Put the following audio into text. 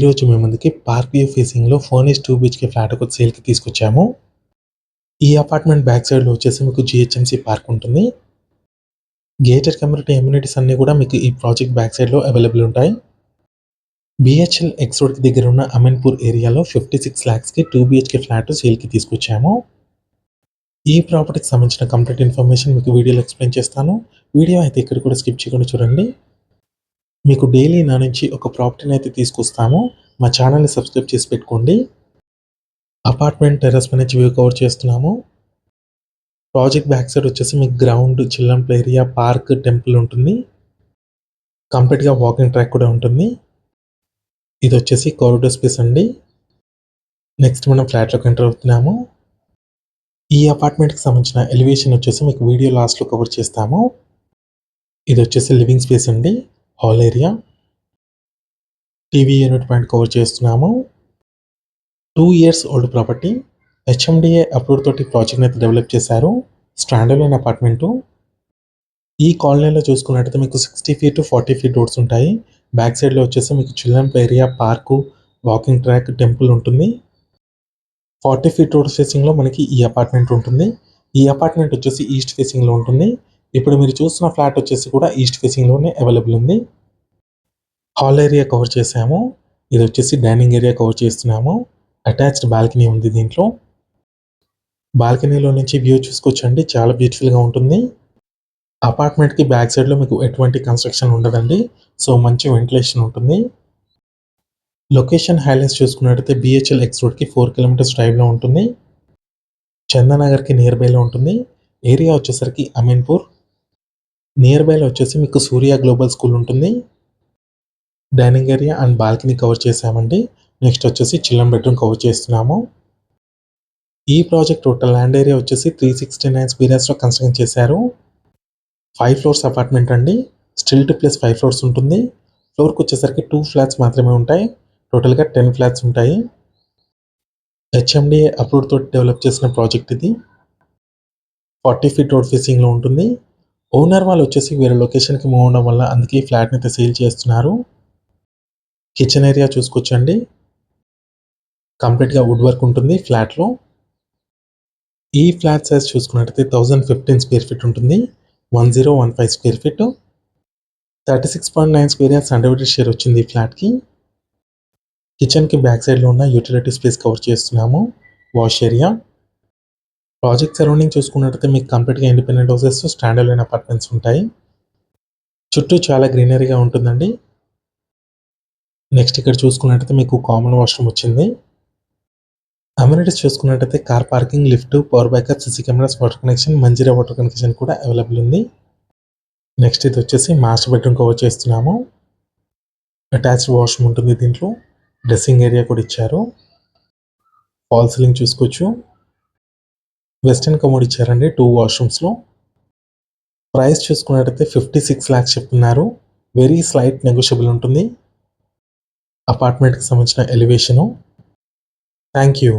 ఈరోజు మీ ముందుకి పార్క్ వ్యూ ఫేసింగ్‌లో ఫర్నిష్డ్ 2 బీహెచ్‌కే ఫ్లాట్ ఒకటి సేల్‌కి తీసుకొచ్చాము. ఈ అపార్ట్మెంట్ బ్యాక్ సైడ్‌లో వచ్చేసి మీకు జీహెచ్ఎంసీ పార్క్ ఉంటుంది. గేటెడ్ కమ్యూనిటీ అమ్యూనిటీస్ అన్నీ కూడా మీకు ఈ ప్రాజెక్ట్ బ్యాక్ సైడ్‌లో అవైలబుల్ ఉంటాయి. బీహెచ్ఎల్ ఎక్స్ రోడ్‌కి దగ్గర ఉన్న అమీన్పూర్ ఏరియాలో 56 లాక్స్‌కి 2 బీహెచ్‌కే ఫ్లాట్ సేల్‌కి తీసుకొచ్చాము. ఈ ప్రాపర్టీకి సంబంధించిన కంప్లీట్ ఇన్ఫర్మేషన్ మీకు వీడియోలో ఎక్స్‌ప్లెయిన్ చేస్తాను. వీడియో అయితే ఇక్కడ కూడా స్కిప్ చేయకుండా చూడండి. మీకు డైలీ నా నుంచి ఒక ప్రాపర్టీని అయితే తీసుకొస్తాము. మా ఛానల్‌ని సబ్స్క్రైబ్ చేసి పెట్టుకోండి. అపార్ట్మెంట్ టెర్రస్ పై నుంచి వ్యూ కవర్ చేస్తున్నాము. ప్రాజెక్ట్ బ్యాక్ సైడ్ వచ్చేసి మీకు ground, children area, park, temple ఉంటుంది. కంప్లీట్‌గా వాకింగ్ ట్రాక్ కూడా ఉంటుంది. ఇది వచ్చేసి కారిడార్ స్పేస్ అండి. నెక్స్ట్ మనం ఫ్లాట్‌లోకి ఎంటర్ అవుతున్నాము. ఈ అపార్ట్మెంట్‌కి సంబంధించిన ఎలివేషన్ వచ్చేసి మీకు వీడియో లాస్ట్‌లో కవర్ చేస్తాము. ఇది వచ్చేసి లివింగ్ స్పేస్ అండి. Hall area. TV unit point cover చేస్తున్నాము. 2 years old property. HMDA approve తోటి ప్రాజెక్ట్‌ని అయితే డెవలప్ చేశారు. Stand alone apartment. ఈ కాలనీలో చూసుకున్నట్టయితే మీకు 60 ఫీట్ టు 40 ఫీట్ రోడ్స్ ఉంటాయి. బ్యాక్ సైడ్‌లో వచ్చేసి మీకు children area, park, walking track, temple ఉంటుంది. 40 ఫీట్ రోడ్ ఫేసింగ్‌లో మనకి ఈ అపార్ట్మెంట్ ఉంటుంది. ఈ అపార్ట్మెంట్ వచ్చేసి ఈస్ట్ ఫేసింగ్‌లో ఉంటుంది. ఇప్పుడు మీరు చూస్తున్న ఫ్లాట్ వచ్చేసి కూడా ఈస్ట్ ఫేసింగ్‌లోనే అవైలబుల్ ఉంది. హాల్ ఏరియా కవర్ చేసాము. ఇది వచ్చేసి డైనింగ్ ఏరియా కవర్ చేస్తున్నాము. అటాచ్డ్ బాల్కనీ ఉంది దీంట్లో. బాల్కనీలో నుంచి వ్యూ చూసుకోవచ్చండి. చాలా బ్యూటిఫుల్‌గా ఉంటుంది. అపార్ట్మెంట్‌కి బ్యాక్ సైడ్‌లో మీకు ఎటువంటి కన్‌స్ట్రక్షన్ ఉండదండి. సో, మంచి వెంటిలేషన్ ఉంటుంది. లొకేషన్ హైలైట్స్ చూసుకున్నట్టయితే బీహెచ్ఎల్ ఎక్స్ రోడ్‌కి 4 కిలోమీటర్స్ డ్రైవ్‌లో ఉంటుంది. చందానగర్‌కి నియర్ బైలో ఉంటుంది. ఏరియా వచ్చేసరికి అమీన్పూర్. నియర్ బైలో వచ్చేసి మీకు సూర్య గ్లోబల్ స్కూల్ ఉంటుంది. Dining area and balcony cover చేసామండి. నెక్స్ట్ వచ్చేసి చిల్డ్రన్ బెడ్రూమ్ కవర్ చేస్తున్నాము. ఈ ప్రాజెక్ట్ టోటల్ ల్యాండ్ ఏరియా వచ్చేసి 369 స్క్వేర్ యార్డ్స్‌లో కన్‌స్ట్రక్షన్ చేశారు. 5 ఫ్లోర్స్ అపార్ట్మెంట్ అండి. స్టిల్ట్ ప్లస్ 5 ఫ్లోర్స్ ఉంటుంది. ఫ్లోర్‌కి వచ్చేసరికి 2 ఫ్లాట్స్ మాత్రమే ఉంటాయి. టోటల్‌గా 10 ఫ్లాట్స్ ఉంటాయి. హెచ్ఎండిఏ అప్రూవ్ తోటి డెవలప్ చేసిన ప్రాజెక్ట్ ఇది. 40 ఫీట్ రోడ్ ఫేసింగ్‌లో ఉంటుంది. ఓనర్ వాళ్ళు వచ్చేసి వేరే లొకేషన్‌కి మూవ్ అవ్వడం వల్ల అందుకే ఈ ఫ్లాట్‌ని అయితే సేల్ చేస్తున్నారు. కిచెన్ ఏరియా చూసుకోవచ్చండి. కంప్లీట్‌గా వుడ్ వర్క్ ఉంటుంది ఫ్లాట్‌లో. ఈ ఫ్లాట్ సైజ్ చూసుకున్నట్టయితే 1015 స్క్వేర్ ఫీట్ ఉంటుంది. 1015 square feet. 36.9 square yards undivided share వచ్చింది ఈ ఫ్లాట్‌కి. కిచెన్‌కి బ్యాక్ సైడ్‌లో ఉన్న యూటిలిటీ స్పేస్ కవర్ చేస్తున్నాము. Wash area. ప్రాజెక్ట్ సరౌండింగ్ చూసుకున్నట్టయితే మీకు కంప్లీట్‌గా independent houses, stand alone apartments ఉంటాయి. చుట్టూ చాలా గ్రీనరీగా ఉంటుందండి. నెక్స్ట్ ఇక్కడ చూసుకున్నట్టయితే మీకు కామన్ వాష్‌రూమ్ వచ్చింది. అమ్యూనిటీస్ చూసుకున్నట్టయితే car parking, lift, power backup, CC cameras, water connection, Manjira water connection కూడా అవైలబుల్ ఉంది. నెక్స్ట్ ఇది వచ్చేసి మాస్టర్ బెడ్రూమ్ కవర్ చేస్తున్నాము. అటాచ్డ్ వాష్రూమ్ ఉంటుంది దీంట్లో. డ్రెస్సింగ్ ఏరియా కూడా ఇచ్చారు. ఫాల్ సీలింగ్ చూసుకోవచ్చు. వెస్టర్న్ కమోడ్ ఇచ్చారండి 2 వాష్రూమ్స్‌లో. ప్రైస్ చూసుకున్నట్టయితే 56 లాక్స్ చెప్తున్నారు. వెరీ స్లైట్ నెగోషియబుల్ ఉంటుంది. అపార్ట్మెంట్‌కి సంబంధించిన ఎలివేషను. Thank you.